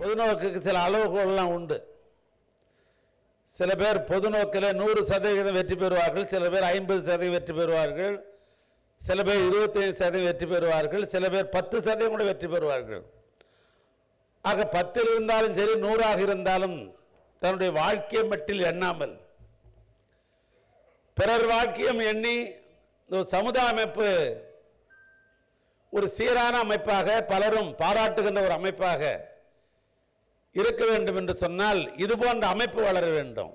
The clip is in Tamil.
பொதுநோக்குக்கு சில அளவுகோல்லாம் உண்டு. சில பேர் பொதுநோக்கில் 100% வெற்றி பெறுவார்கள், சில பேர் 50% வெற்றி பெறுவார்கள், சில பேர் 25% வெற்றி பெறுவார்கள், சில பேர் 10% கூட வெற்றி பெறுவார்கள். ஆக 10 இருந்தாலும் சரி 100 இருந்தாலும் தன்னுடைய வாழ்க்கை மட்டில் எண்ணாமல் பிறர் வாழ்க்கையும் எண்ணி சமுதாய அமைப்பு ஒரு சீரான அமைப்பாக பலரும் பாராட்டுகின்ற ஒரு அமைப்பாக இருக்க வேண்டும் என்று சொன்னால் இது போன்ற அமைப்பு வளர வேண்டும்.